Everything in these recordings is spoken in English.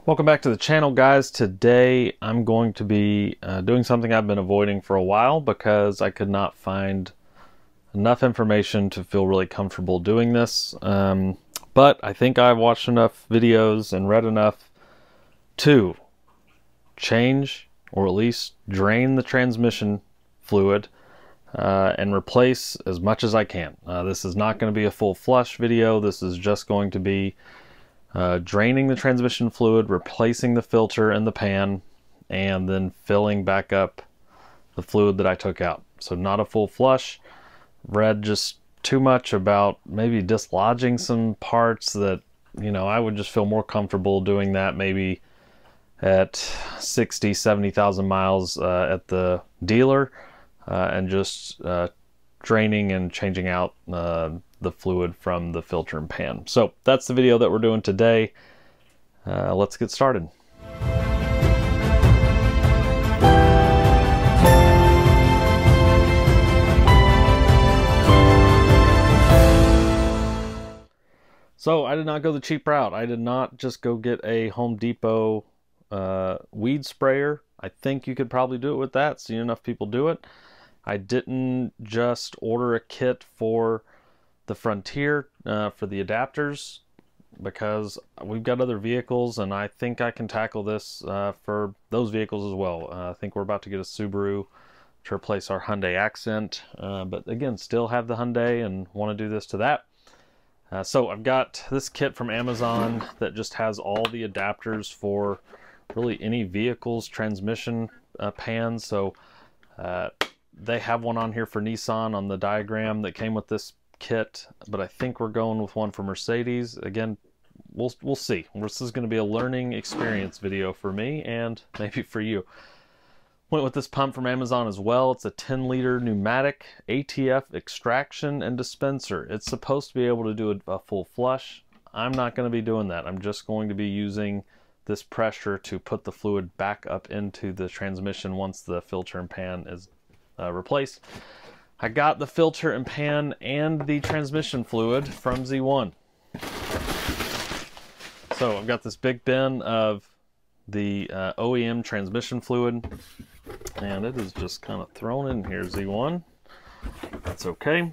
Welcome back to the channel, guys. Today I'm going to be doing something I've been avoiding for a while because I could not find enough information to feel really comfortable doing this. But I think I've watched enough videos and read enough to change or at least drain the transmission fluid and replace as much as I can. This is not going to be a full flush video. This is just going to be draining the transmission fluid, replacing the filter and the pan, and then filling back up the fluid that I took out. So not a full flush. Read just too much about maybe dislodging some parts that, you know, I would just feel more comfortable doing that maybe at 60, 70,000 miles at the dealer and just draining and changing out the fluid from the filter and pan. So that's the video that we're doing today. Let's get started. So I did not go the cheap route. I did not just go get a Home Depot weed sprayer. I think you could probably do it with that. Seen enough people do it. I didn't just order a kit for the Frontier for the adapters because we've got other vehicles and I think I can tackle this for those vehicles as well. I think we're about to get a Subaru to replace our Hyundai Accent, but again, still have the Hyundai and want to do this to that. So I've got this kit from Amazon that just has all the adapters for really any vehicle's transmission pan. So they have one on here for Nissan on the diagram that came with this kit, but I think we're going with one for Mercedes. Again, we'll see. This is going to be a learning experience video for me and maybe for you. Went with this pump from Amazon as well. It's a 10-liter pneumatic ATF extraction and dispenser. It's supposed to be able to do a full flush. I'm not going to be doing that. I'm just going to be using this pressure to put the fluid back up into the transmission once the filter and pan is replaced. I got the filter and pan and the transmission fluid from Z1. So I've got this big bin of the OEM transmission fluid, and it is just kind of thrown in here, Z1. That's okay.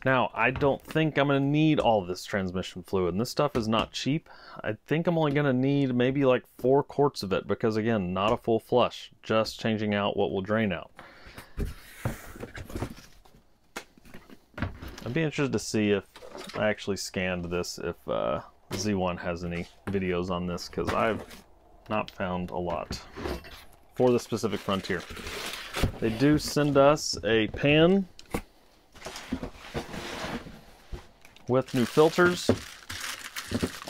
Now, I don't think I'm going to need all this transmission fluid, and this stuff is not cheap. I think I'm only going to need maybe like 4 quarts of it because, again, not a full flush, just changing out what will drain out. I'd be interested to see if I actually scanned this, if Z1 has any videos on this, because I've not found a lot for the specific Frontier. They do send us a pan with new filters,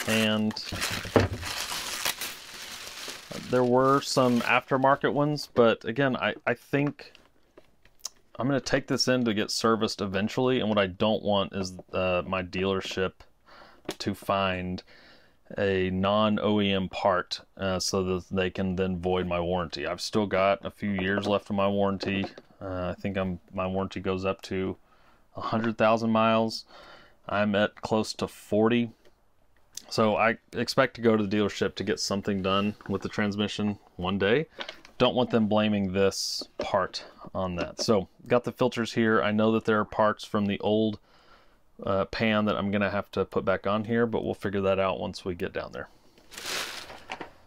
and there were some aftermarket ones, but again, I think I'm going to take this in to get serviced eventually, and what I don't want is my dealership to find a non-OEM part so that they can then void my warranty. I've still got a few years left of my warranty. I think my warranty goes up to 100,000 miles. I'm at close to 40. So I expect to go to the dealership to get something done with the transmission one day. Don't want them blaming this part on that. So got the filters here. I know that there are parts from the old pan that I'm gonna have to put back on here, but we'll figure that out once we get down there.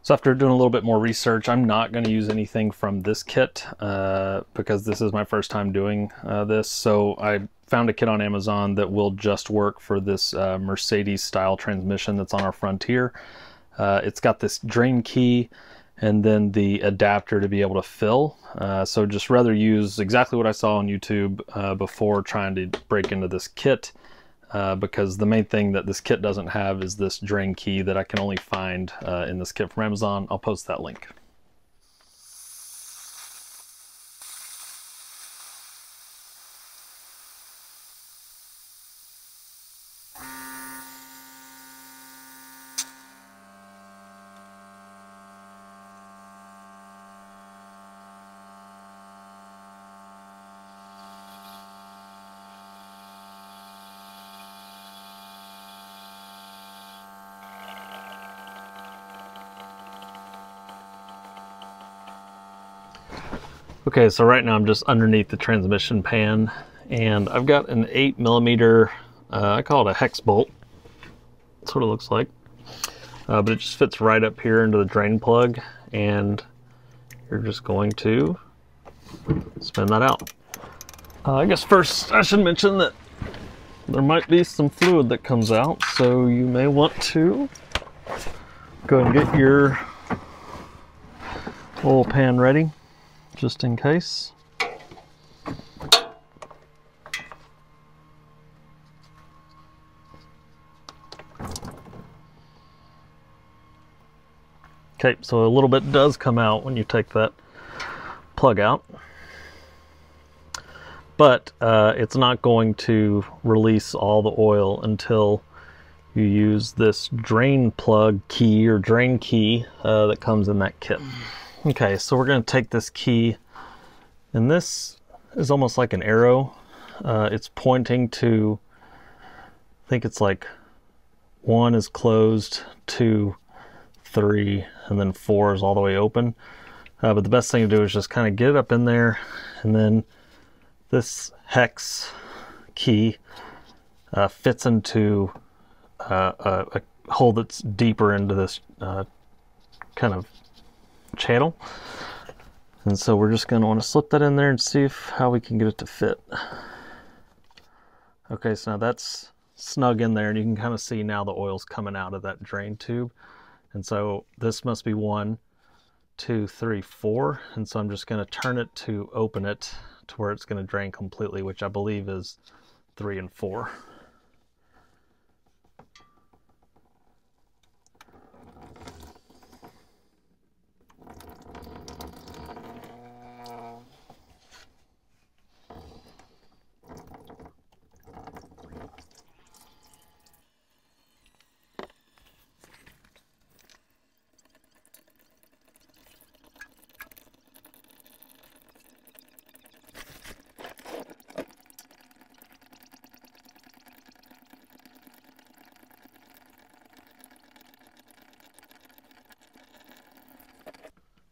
So after doing a little bit more research, I'm not going to use anything from this kit because this is my first time doing this. So I found a kit on Amazon that will just work for this Mercedes style transmission that's on our Frontier. It's got this drain key and then the adapter to be able to fill. So just rather use exactly what I saw on YouTube before trying to break into this kit. Because the main thing that this kit doesn't have is this drain key that I can only find in this kit from Amazon. I'll post that link. Okay, so right now I'm just underneath the transmission pan, and I've got an 8mm, I call it a hex bolt. That's what it looks like. But it just fits right up here into the drain plug, and you're just going to spin that out. I guess first I should mention that there might be some fluid that comes out, so you may want to go ahead and get your oil pan ready, just in case. Okay, so a little bit does come out when you take that plug out, but it's not going to release all the oil until you use this drain plug key or drain key that comes in that kit. Okay, so we're going to take this key, and this is almost like an arrow. It's pointing to, I think it's like 1 is closed, 2, 3, and then 4 is all the way open. But the best thing to do is just kind of get it up in there, and then this hex key fits into a hole that's deeper into this kind of channel. And so we're just going to want to slip that in there and see how we can get it to fit. Okay, so now that's snug in there, and you can kind of see now the oil's coming out of that drain tube. And so this must be 1, 2, 3, 4. And so I'm just going to turn it to open it to where it's going to drain completely, which I believe is 3 and 4.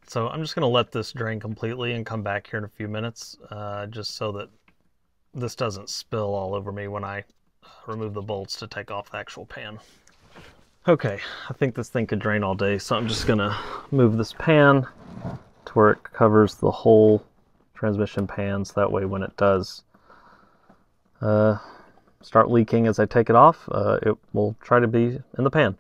So I'm just going to let this drain completely and come back here in a few minutes, just so that this doesn't spill all over me when I remove the bolts to take off the actual pan. Okay, I think this thing could drain all day, so I'm just going to move this pan to where it covers the whole transmission pan, so that way when it does start leaking as I take it off, it will try to be in the pan.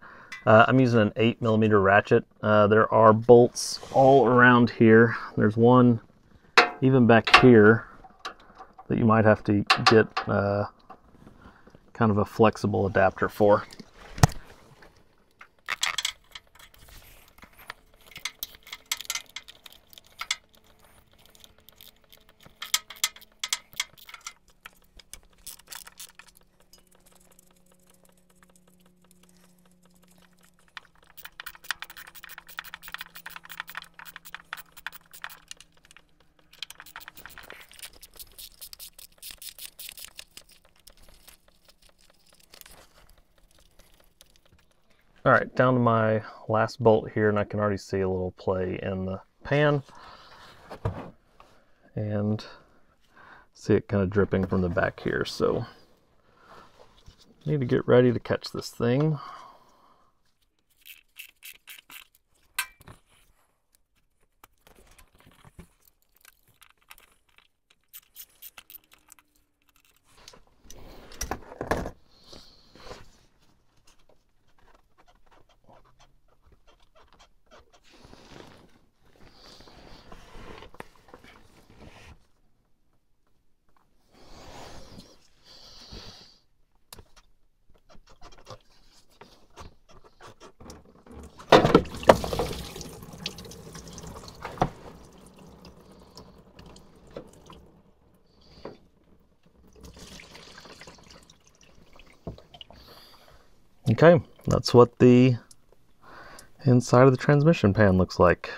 I'm using an 8mm ratchet. There are bolts all around here. There's one even back here that you might have to get kind of a flexible adapter for. All right, down to my last bolt here, and I can already see a little play in the pan. And see it kind of dripping from the back here, so need to get ready to catch this thing. Okay, that's what the inside of the transmission pan looks like.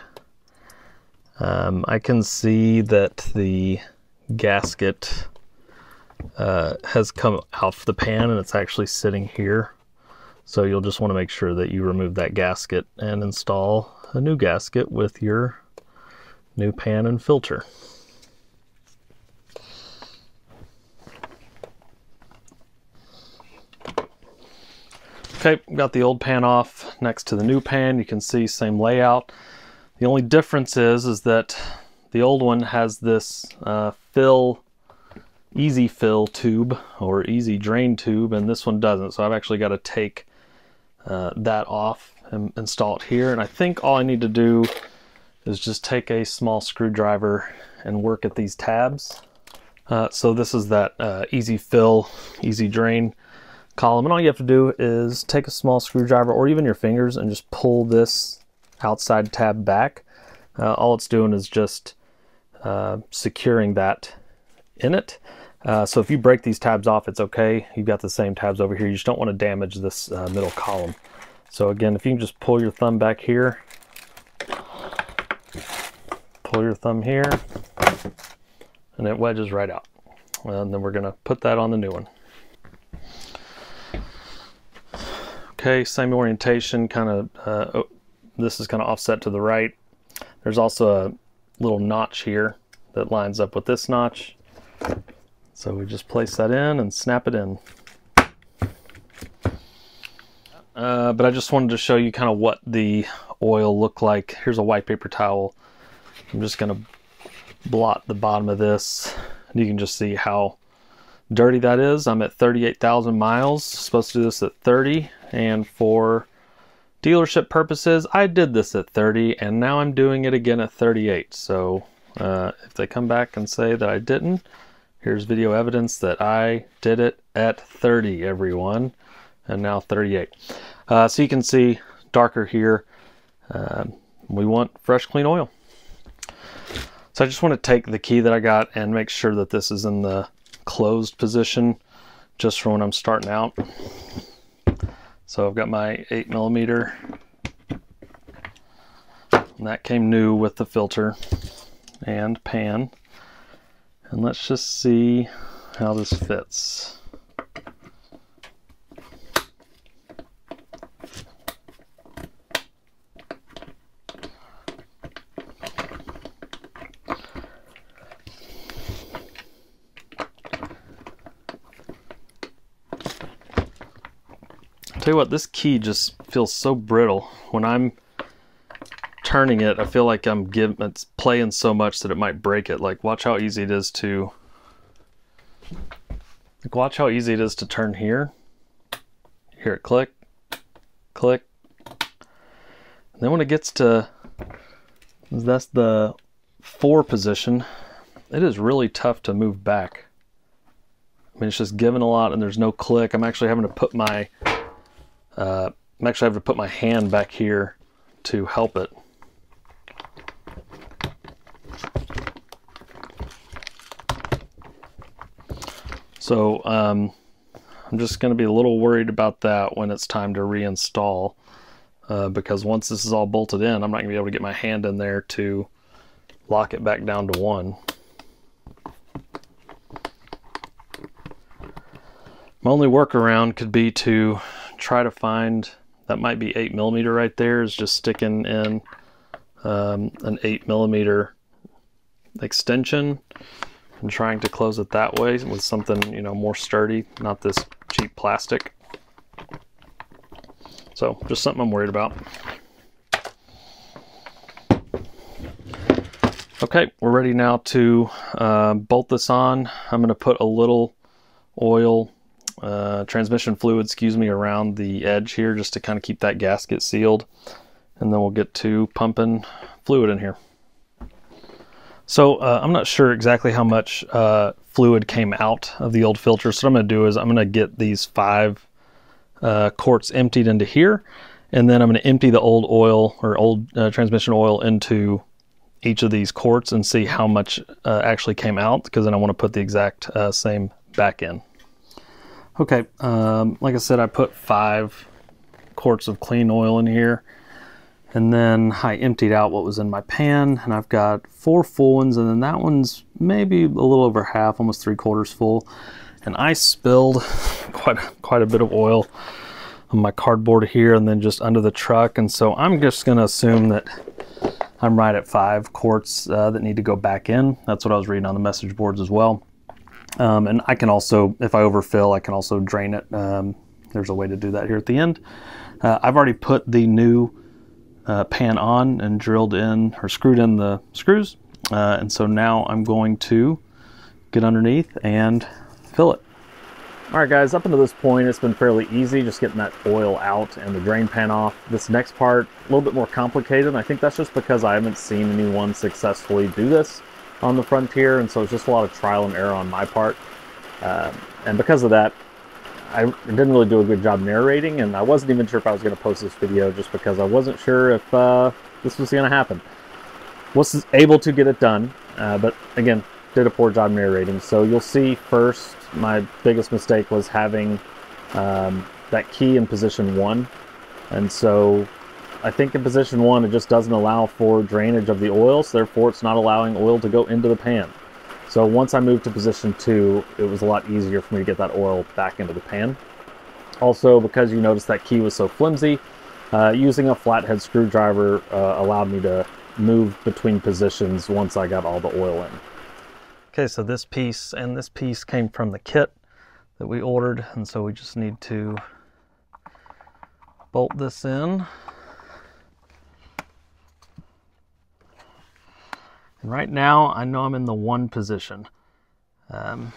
I can see that the gasket has come off the pan and it's actually sitting here. So you'll just want to make sure that you remove that gasket and install a new gasket with your new pan and filter. Okay, got the old pan off next to the new pan. You can see same layout. The only difference is that the old one has this easy fill tube or easy drain tube, and this one doesn't. So I've actually got to take that off and install it here. And I think all I need to do is just take a small screwdriver and work at these tabs. So this is that easy fill, easy drain column, and all you have to do is take a small screwdriver or even your fingers and just pull this outside tab back. All it's doing is just securing that in it. So if you break these tabs off, it's okay. You've got the same tabs over here. You just don't want to damage this middle column. So again, if you can just pull your thumb back here, pull your thumb here, and it wedges right out. And then we're going to put that on the new one. Okay, same orientation, kind of, this is kind of offset to the right. There's also a little notch here that lines up with this notch. So we just place that in and snap it in. But I just wanted to show you kind of what the oil looked like. Here's a white paper towel. I'm just going to blot the bottom of this, and you can just see how dirty that is. I'm at 38,000 miles, supposed to do this at 30, and for dealership purposes I did this at 30, and now I'm doing it again at 38. So if they come back and say that I didn't, here's video evidence that I did it at 30, everyone, and now 38. So you can see darker here. We want fresh, clean oil. So I just want to take the key that I got and make sure that this is in the closed position just for when I'm starting out. So I've got my 8mm, and that came new with the filter and pan. And let's just see how this fits. Tell you what, this key just feels so brittle. When I'm turning it, I feel like it's playing so much that it might break it. Like, watch how easy it is to turn here. Hear it click, click. And then when it gets to, that's the 4 position, it is really tough to move back. I mean, it's just giving a lot and there's no click. I'm actually having to put my hand back here to help it. So I'm just going to be a little worried about that when it's time to reinstall, because once this is all bolted in, I'm not going to be able to get my hand in there to lock it back down to 1. My only workaround could be to try to find, that might be 8mm right there, is just sticking in an 8mm extension and trying to close it that way with something, you know, more sturdy, not this cheap plastic. So just something I'm worried about. Okay, we're ready now to bolt this on. I'm going to put a little oil, transmission fluid, excuse me, around the edge here just to kind of keep that gasket sealed, and then we'll get to pumping fluid in here. So I'm not sure exactly how much fluid came out of the old filter, so what I'm going to do is I'm going to get these 5 quarts emptied into here, and then I'm going to empty the old oil or old transmission oil into each of these quarts and see how much actually came out, because then I want to put the exact same back in. Okay, like I said, I put 5 quarts of clean oil in here, and then I emptied out what was in my pan, and I've got 4 full ones, and then that one's maybe a little over half, almost 3/4 full. And I spilled quite a bit of oil on my cardboard here and then just under the truck, and so I'm just going to assume that I'm right at 5 quarts that need to go back in. That's what I was reading on the message boards as well. And I can also, if I overfill, I can also drain it, there's a way to do that here at the end. I've already put the new pan on and drilled in or screwed in the screws. And so now I'm going to get underneath and fill it. All right, guys, up until this point, it's been fairly easy just getting that oil out and the drain pan off. This next part, a little bit more complicated. And I think that's just because I haven't seen anyone successfully do this on the Frontier. And so it's just a lot of trial and error on my part. And because of that, I didn't really do a good job narrating, and I wasn't even sure if I was going to post this video just because I wasn't sure if this was going to happen. Was able to get it done, but again, did a poor job narrating. So you'll see first, my biggest mistake was having that key in position 1. And so I think in position 1, it just doesn't allow for drainage of the oil, so therefore it's not allowing oil to go into the pan. So once I moved to position 2, it was a lot easier for me to get that oil back into the pan. Also, because you notice that key was so flimsy, using a flathead screwdriver allowed me to move between positions once I got all the oil in. Okay, so this piece and this piece came from the kit that we ordered, and so we just need to bolt this in. And right now, I know I'm in the 1 position. Because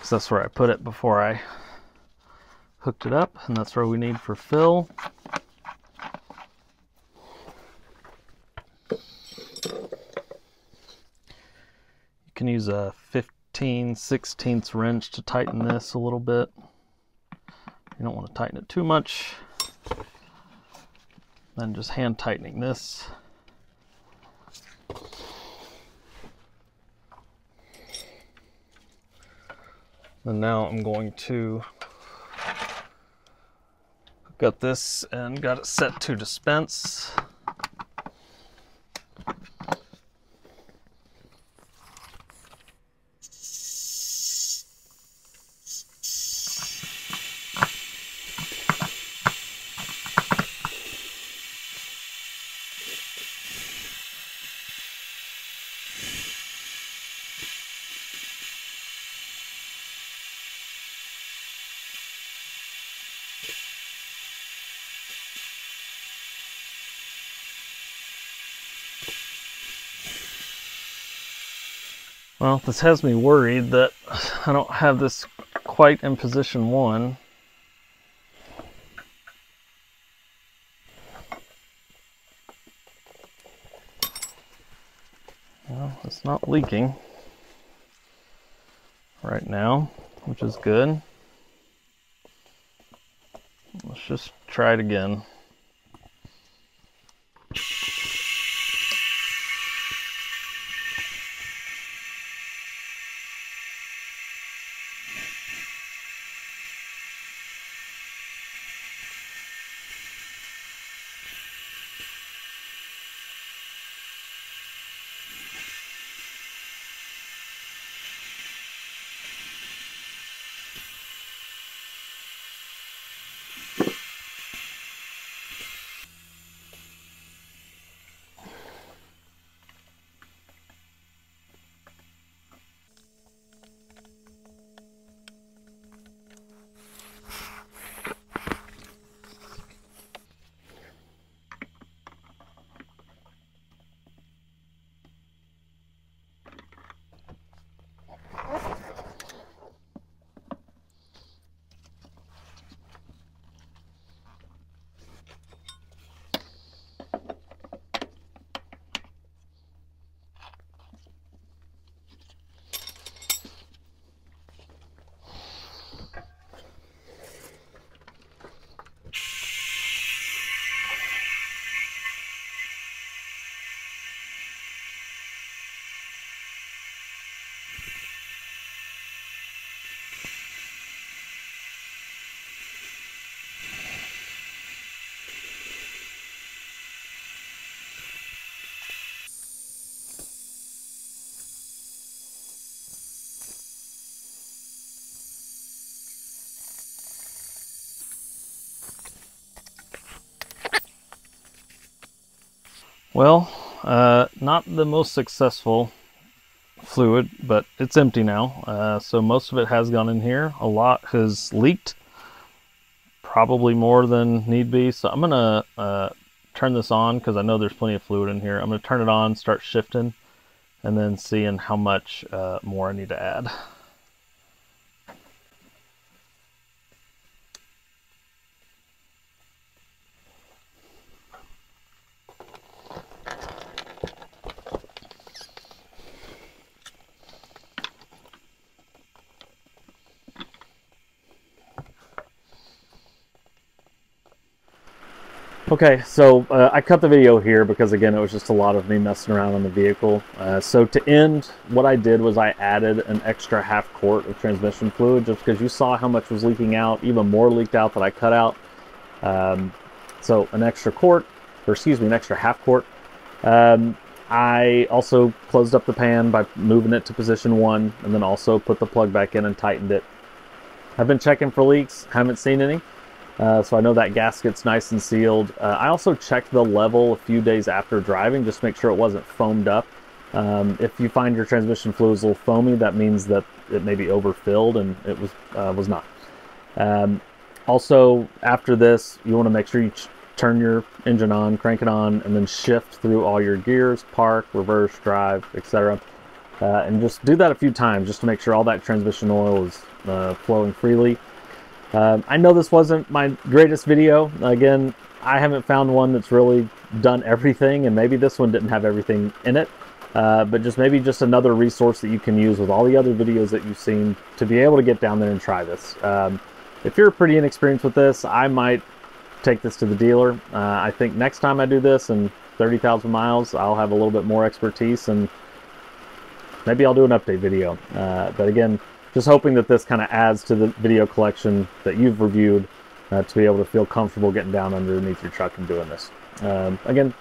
that's where I put it before I hooked it up, and that's where we need for fill. You can use a 15/16 wrench to tighten this a little bit. You don't want to tighten it too much. Then just hand tightening this. And now I'm going to hook up this and got it set to dispense. Well, this has me worried that I don't have this quite in position 1. Well, it's not leaking right now, which is good. Let's just try it again. Well, not the most successful fluid, but it's empty now. So most of it has gone in here. A lot has leaked, probably more than need be. So I'm gonna turn this on because I know there's plenty of fluid in here. I'm gonna turn it on, start shifting, and then seeing how much more I need to add. Okay, so I cut the video here because, again, it was just a lot of me messing around on the vehicle. So to end, what I did was I added an extra half quart of transmission fluid just because you saw how much was leaking out, even more leaked out that I cut out. So an extra quart, or excuse me, an extra half quart. I also closed up the pan by moving it to position 1 and then also put the plug back in and tightened it. I've been checking for leaks, haven't seen any. So I know that gasket's nice and sealed. I also checked the level a few days after driving just to make sure it wasn't foamed up. If you find your transmission fluid is a little foamy, that means that it may be overfilled, and it was not. Also, after this, you want to make sure you turn your engine on, crank it on, and then shift through all your gears, park, reverse, drive, etc. And just do that a few times just to make sure all that transmission oil is flowing freely. I know this wasn't my greatest video. Again, I haven't found one that's really done everything, and maybe this one didn't have everything in it. But maybe just another resource that you can use with all the other videos that you've seen to be able to get down there and try this. If you're pretty inexperienced with this, I might take this to the dealer. I think next time I do this in 30,000 miles, I'll have a little bit more expertise, and maybe I'll do an update video. But again, just hoping that this kind of adds to the video collection that you've reviewed to be able to feel comfortable getting down underneath your truck and doing this. Again,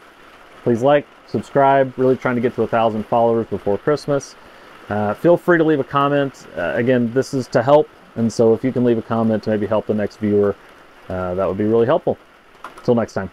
please like, subscribe, really trying to get to 1,000 followers before Christmas. Feel free to leave a comment. Again, this is to help, and so if you can leave a comment to maybe help the next viewer, that would be really helpful. Until next time.